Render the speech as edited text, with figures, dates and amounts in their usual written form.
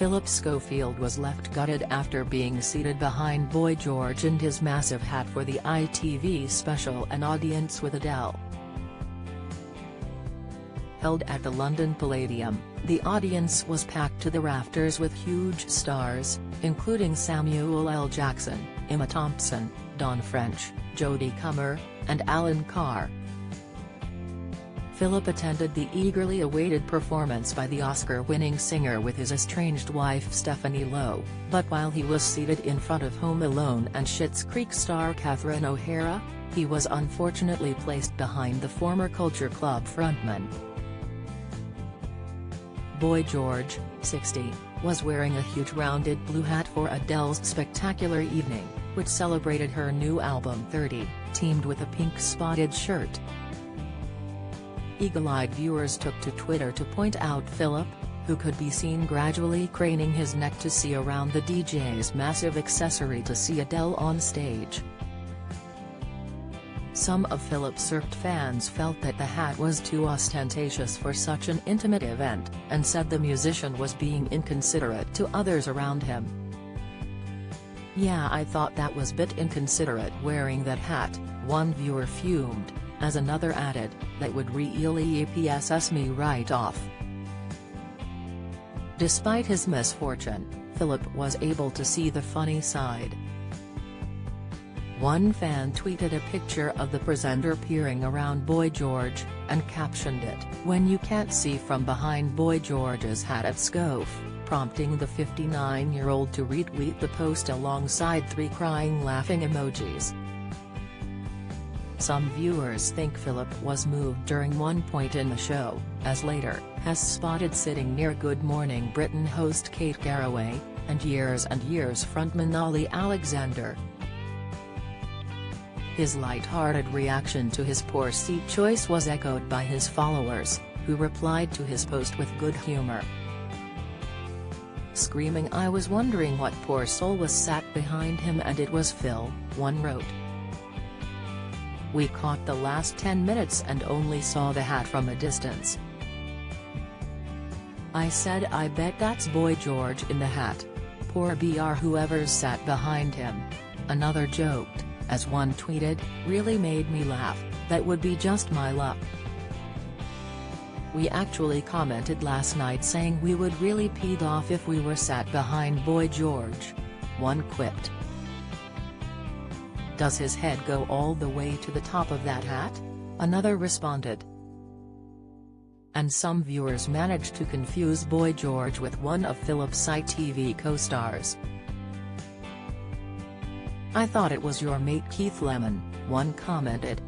Phillip Schofield was left gutted after being seated behind Boy George in his massive hat for the ITV special An Audience with Adele. Held at the London Palladium, the audience was packed to the rafters with huge stars, including Samuel L. Jackson, Emma Thompson, Dawn French, Jodie Comer, and Alan Carr. Phillip attended the eagerly awaited performance by the Oscar-winning singer with his estranged wife Stephanie Lowe, but while he was seated in front of Home Alone and Schitt's Creek star Catherine O'Hara, he was unfortunately placed behind the former Culture Club frontman. Boy George, 60, was wearing a huge rounded blue hat for Adele's spectacular evening, which celebrated her new album 30, teamed with a pink spotted shirt. Eagle-eyed viewers took to Twitter to point out Phillip, who could be seen gradually craning his neck to see around the DJ's massive accessory to see Adele on stage. Some of Phillip's Cirque fans felt that the hat was too ostentatious for such an intimate event, and said the musician was being inconsiderate to others around him. "Yeah, I thought that was bit inconsiderate wearing that hat," one viewer fumed, as another added, "that would really piss me right off." Despite his misfortune, Phillip was able to see the funny side. One fan tweeted a picture of the presenter peering around Boy George, and captioned it, "When you can't see from behind Boy George's hat at Scof," prompting the 59-year-old to retweet the post alongside 3 crying laughing emojis. Some viewers think Phillip was moved during one point in the show, as later has spotted sitting near Good Morning Britain host Kate Garraway, and Years frontman Ollie Alexander. His light-hearted reaction to his poor seat choice was echoed by his followers, who replied to his post with good humor. Screaming, "I was wondering what poor soul was sat behind him and it was Phil," one wrote. "We caught the last 10 minutes and only saw the hat from a distance. I said I bet that's Boy George in the hat. Poor BR whoever's sat behind him." Another joked, as one tweeted, "Really made me laugh, that would be just my luck. We actually commented last night saying we would really peed off if we were sat behind Boy George," one quipped. "Does his head go all the way to the top of that hat?" another responded. And some viewers managed to confuse Boy George with one of Phillip's ITV co-stars. "I thought it was your mate Keith Lemon," one commented,